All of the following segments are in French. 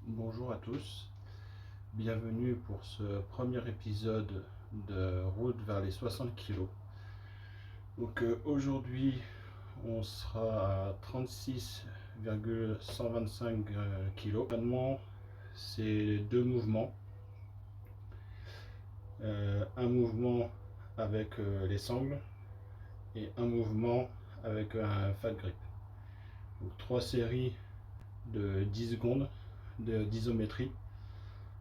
Bonjour à tous, bienvenue pour ce premier épisode de Route vers les 60 kg. Donc aujourd'hui on sera à 36,125 kg. L'entraînement c'est deux mouvements. Un mouvement avec les sangles et un mouvement avec un fat grip. Donc 3 séries de 10 secondes d'isométrie.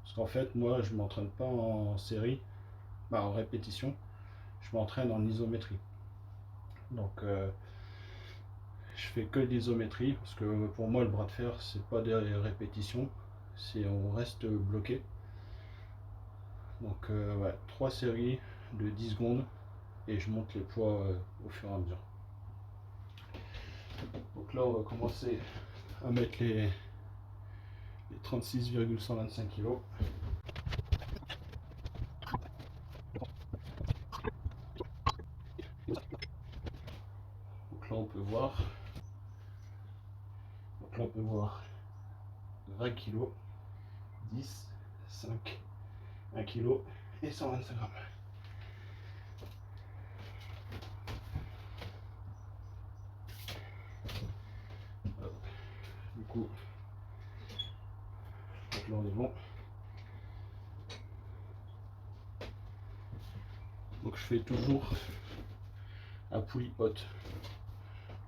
Parce qu'en fait, moi, je m'entraîne pas en série, en répétition, je m'entraîne en isométrie. Donc, je fais que de l'isométrie parce que pour moi, le bras de fer, c'est pas des répétitions, c'est on reste bloqué. Donc, ouais, 3 séries de 10 secondes et je monte les poids au fur et à mesure. Donc là, on va commencer à mettre les 36,125 kg. Donc là, on peut voir. Donc là, on peut voir 20 kg, 10, 5, 1 kg et 125 grammes. Hop. Du coup, donc là on est bon. Donc je fais toujours à poulie haute.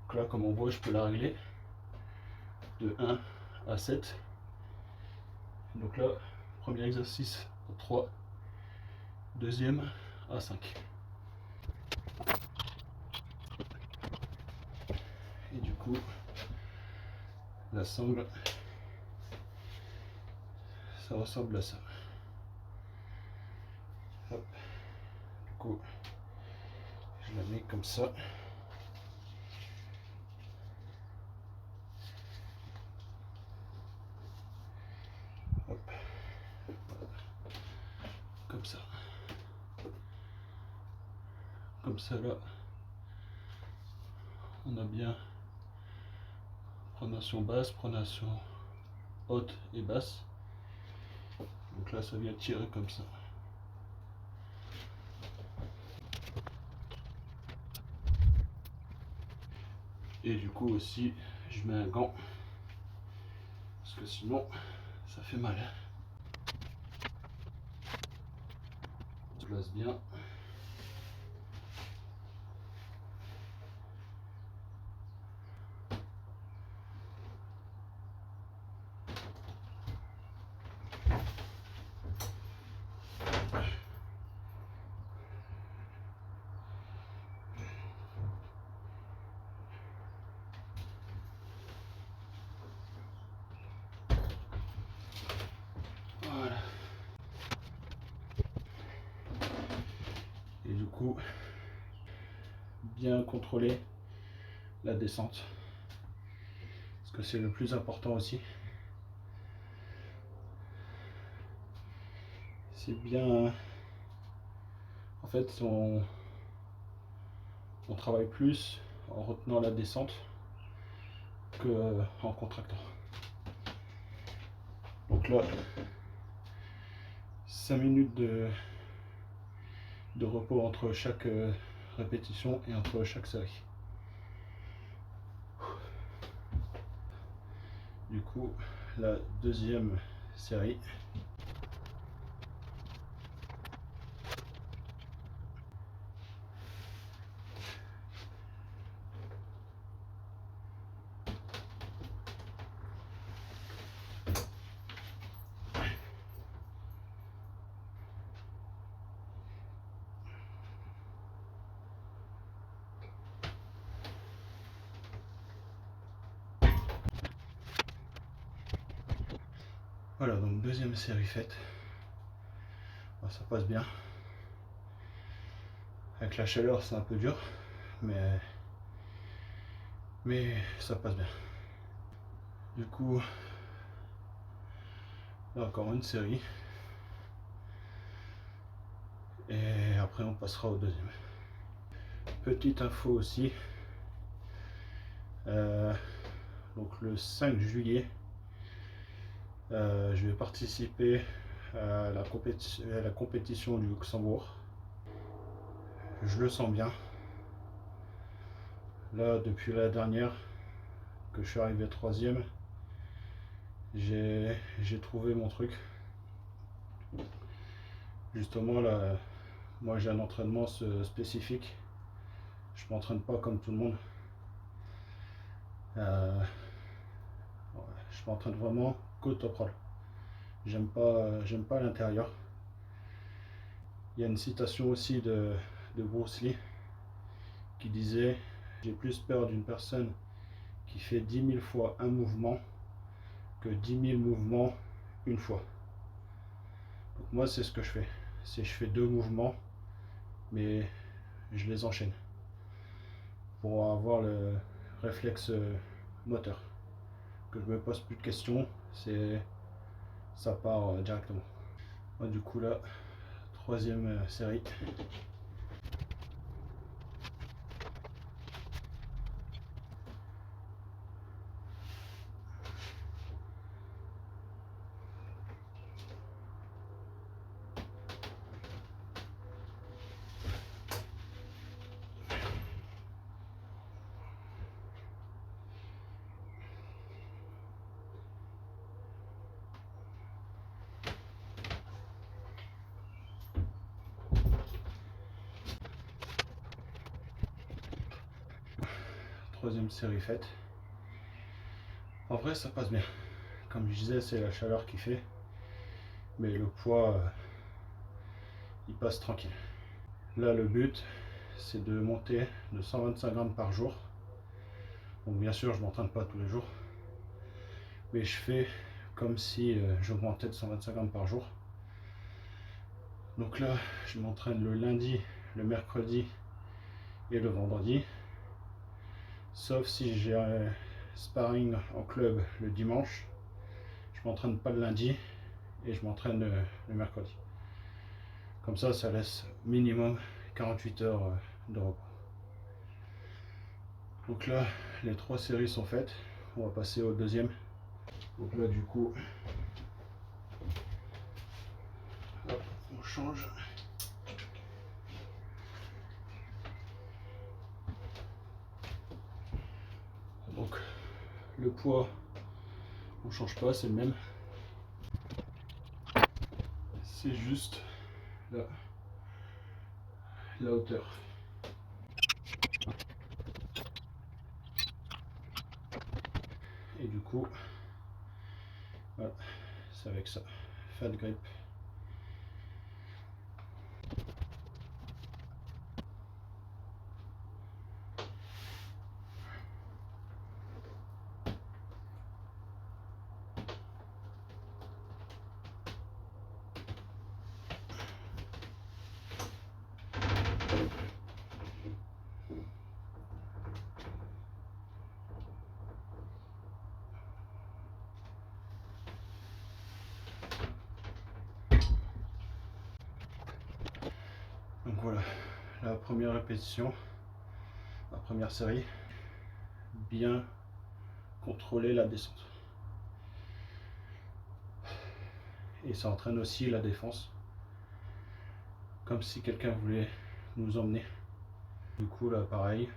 Donc là, comme on voit, je peux la régler de 1 à 7. Donc là, premier exercice à 3, deuxième à 5. Et du coup, la sangle, ça ressemble à ça. Hop. Du coup, je la mets comme ça. Hop. Voilà. Comme ça. Comme ça là, on a bien pronation basse, pronation haute et basse. Donc là, ça vient tirer comme ça. Et du coup aussi, je mets un gant parce que sinon, ça fait mal. On se place bien. Voilà. Et du coup, bien contrôler la descente. Parce que c'est le plus important aussi. C'est bien... En fait, on travaille plus en retenant la descente qu'en contractant. Donc là, 5 minutes de repos entre chaque répétition et entre chaque série. Du coup, la deuxième série. Voilà, donc deuxième série faite. Bon, ça passe bien. Avec la chaleur, c'est un peu dur, mais ça passe bien. Du coup, là encore une série. Et après, on passera au deuxième. Petite info aussi. Donc le 5 juillet, Je vais participer à la compétition du Luxembourg. Je le sens bien. Là, depuis la dernière, que je suis arrivé troisième, j'ai trouvé mon truc. Justement, là, moi j'ai un entraînement spécifique. Je m'entraîne pas comme tout le monde. Je m'entraîne vraiment qu'au top roll. J'aime pas l'intérieur. Il y a une citation aussi de Bruce Lee qui disait: j'ai plus peur d'une personne qui fait 10 000 fois un mouvement que 10 000 mouvements une fois. Donc moi c'est ce que je fais. Je fais 2 mouvements, mais je les enchaîne pour avoir le réflexe moteur. Que je me pose plus de questions, ça part directement. Moi, du coup là, troisième série. Troisième série faite. En vrai, ça passe bien. Comme je disais, c'est la chaleur qui fait, mais le poids, il passe tranquille. Là, le but, c'est de monter de 125 grammes par jour. Donc bien sûr, je m'entraîne pas tous les jours, mais je fais comme si j'augmentais de 125 grammes par jour. Donc là, je m'entraîne le lundi, le mercredi et le vendredi. Sauf si j'ai un sparring en club le dimanche. Je m'entraîne pas le lundi et je m'entraîne le mercredi. Comme ça laisse minimum 48 heures de repos. Donc là, les 3 séries sont faites. On va passer au deuxième. Donc là, du coup, hop, on change. Donc le poids, on change pas, c'est le même. C'est juste la hauteur. Et du coup, voilà, c'est avec ça. Fat grip. Donc voilà, la première répétition, la première série, bien contrôler la descente. Et ça entraîne aussi la défense, comme si quelqu'un voulait nous emmener. Du coup là pareil,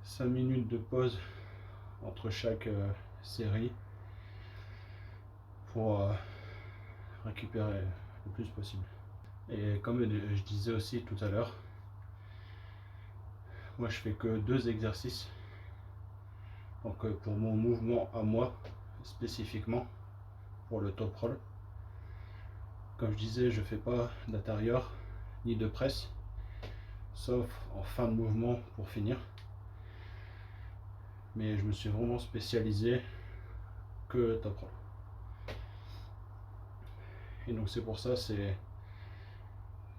5 minutes de pause entre chaque série pour récupérer le plus possible. Et comme je disais aussi tout à l'heure, moi je fais que 2 exercices. Donc pour mon mouvement à moi spécifiquement, pour le top roll, comme je disais, je fais pas d'intérieur ni de presse, sauf en fin de mouvement pour finir. Mais je me suis vraiment spécialisé que top roll. Et donc c'est pour ça,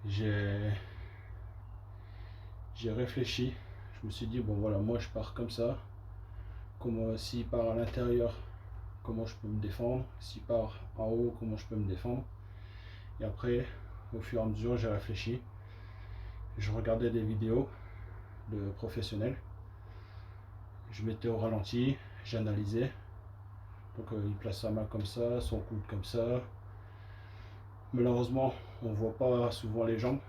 j'ai réfléchi. Je me suis dit, bon voilà, moi je pars comme ça. S'il part à l'intérieur, comment je peux me défendre. S'il part en haut, comment je peux me défendre. Et après, au fur et à mesure, j'ai réfléchi. Je regardais des vidéos de professionnels. Je mettais au ralenti, j'analysais Donc il place sa main comme ça, son coude comme ça. Malheureusement, on voit pas souvent les jambes.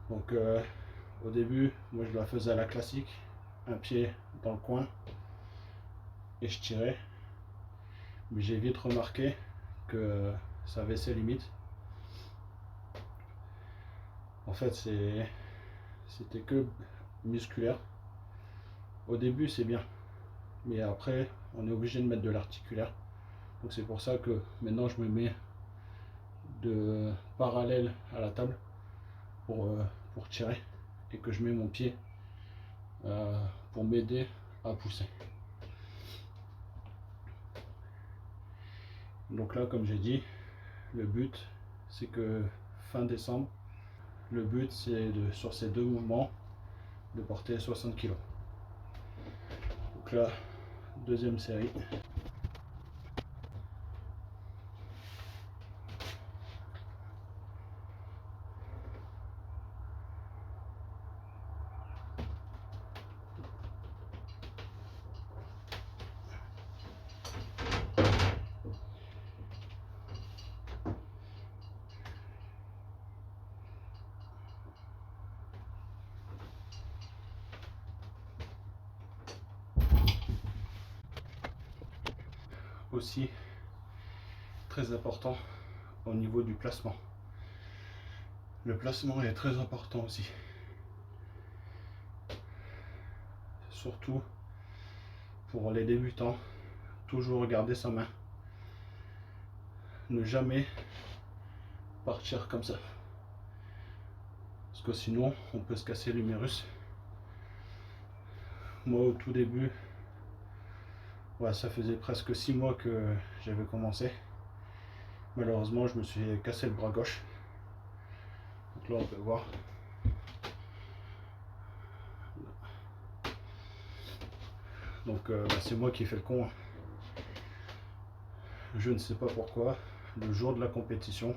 Donc au début, moi je la faisais à la classique, un pied dans le coin et je tirais. Mais j'ai vite remarqué que ça avait ses limites. En fait, c'était que musculaire. Au début, c'est bien, mais après, on est obligé de mettre de l'articulaire. Donc c'est pour ça que maintenant je me mets de parallèle à la table pour tirer et que je mets mon pied pour m'aider à pousser. Donc là, comme j'ai dit, le but c'est que fin décembre, le but c'est sur ces deux mouvements de porter 60 kg. Donc là, deuxième série. Aussi très important au niveau du placement. Le placement est très important aussi. Surtout pour les débutants, toujours regarder sa main. Ne jamais partir comme ça. Parce que sinon, on peut se casser l'humérus. Moi, au tout début, ouais, ça faisait presque 6 mois que j'avais commencé. Malheureusement, je me suis cassé le bras gauche. Donc là, on peut voir. Donc c'est moi qui ai fait le con. Je ne sais pas pourquoi. Le jour de la compétition,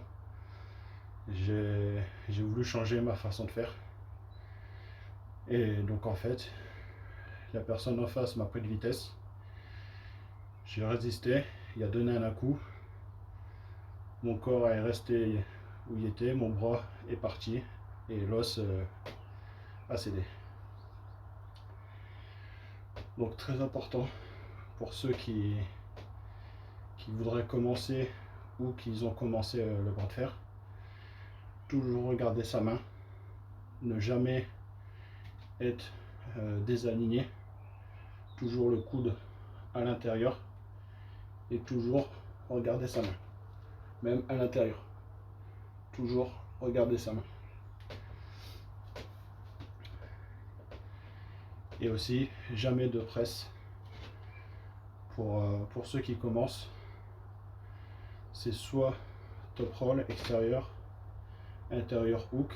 j'ai voulu changer ma façon de faire. Et donc en fait, la personne en face m'a pris de vitesse. J'ai résisté, il a donné un coup. Mon corps est resté où il était, mon bras est parti et l'os a cédé. Donc très important pour ceux qui voudraient commencer ou qui ont commencé le bras de fer. Toujours regarder sa main, ne jamais être désaligné, toujours le coude à l'intérieur et toujours regarder sa main, même à l'intérieur, toujours regarder sa main. Et aussi jamais de presse pour ceux qui commencent. C'est soit top roll extérieur, intérieur hook,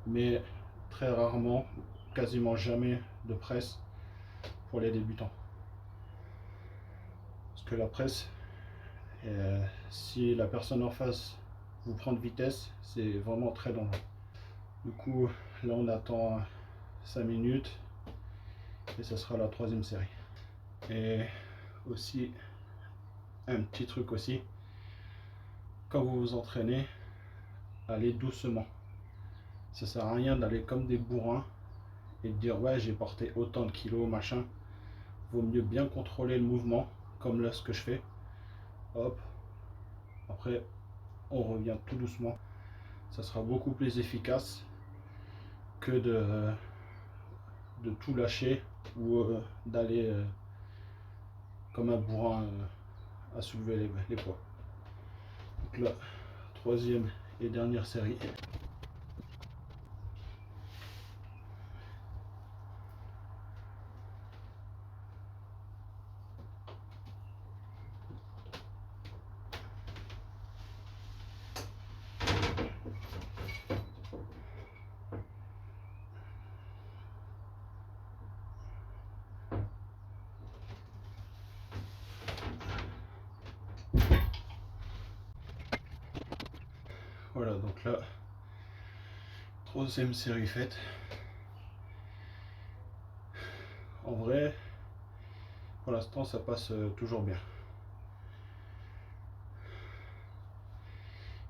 mais très rarement, quasiment jamais de presse pour les débutants. Parce que la presse, si la personne en face vous prend de vitesse, c'est vraiment très dangereux. Du coup, là on attend 5 minutes et ça sera la troisième série. Et aussi, un petit truc aussi, quand vous vous entraînez, allez doucement. Ça sert à rien d'aller comme des bourrins et de dire ouais j'ai porté autant de kilos machin. Vaut mieux bien contrôler le mouvement comme là ce que je fais. Hop, après on revient tout doucement. Ça sera beaucoup plus efficace que de tout lâcher ou d'aller comme un bourrin à soulever les poids. Donc là, troisième et dernière série. Voilà, donc là, troisième série faite. En vrai, pour l'instant ça passe toujours bien.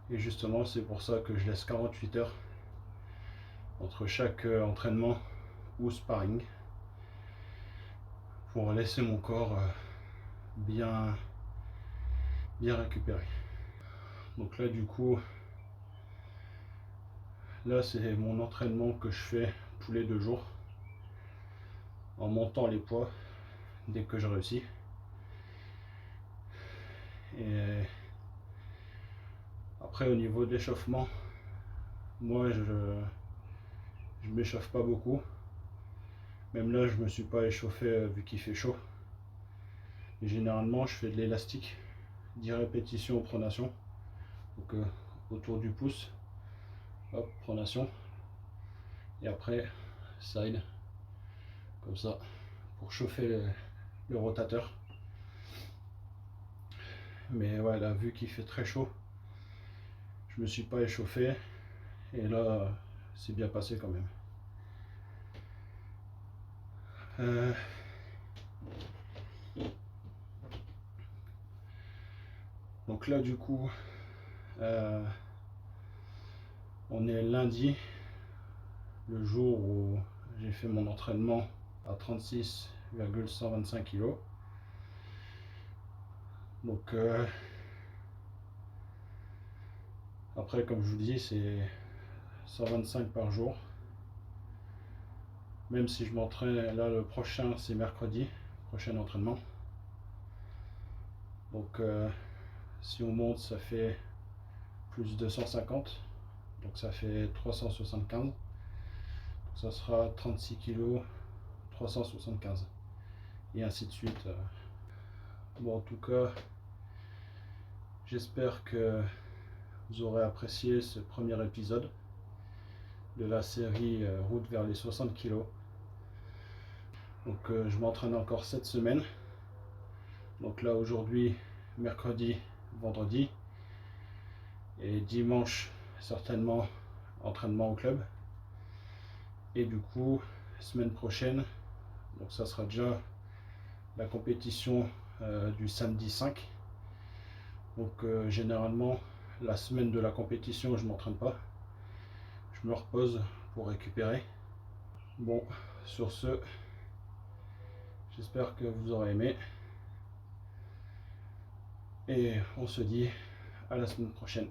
Et justement c'est pour ça que je laisse 48 heures entre chaque entraînement ou sparring pour laisser mon corps bien récupéré. Donc là du coup, là c'est mon entraînement que je fais tous les 2 jours en montant les poids dès que je réussis. Et après au niveau de l'échauffement, moi je m'échauffe pas beaucoup. Même là je me suis pas échauffé vu qu'il fait chaud. Et généralement je fais de l'élastique, 10 répétitions au pronation. Donc autour du pouce, hop, pronation. Et après side, comme ça, pour chauffer le rotateur. Mais ouais, là vu qu'il fait très chaud, je me suis pas échauffé. Et là c'est bien passé quand même. Donc là du coup on est lundi, le jour où j'ai fait mon entraînement à 36,125 kg. Donc après comme je vous dis c'est 125 par jour. Même si je m'entraîne, là le prochain c'est mercredi, prochain entraînement. Donc si on monte ça fait plus de 150, donc ça fait 375. Donc ça sera 36 kg, 375. Et ainsi de suite. Bon, en tout cas, j'espère que vous aurez apprécié ce premier épisode de la série Route vers les 60 kg. Donc je m'entraîne encore cette semaine. Donc là aujourd'hui, mercredi, vendredi. Et dimanche, certainement, entraînement au club. Et du coup, semaine prochaine, donc ça sera déjà la compétition du samedi 5. Donc généralement, la semaine de la compétition, je ne m'entraîne pas. Je me repose pour récupérer. Bon, sur ce, j'espère que vous aurez aimé. Et on se dit à la semaine prochaine.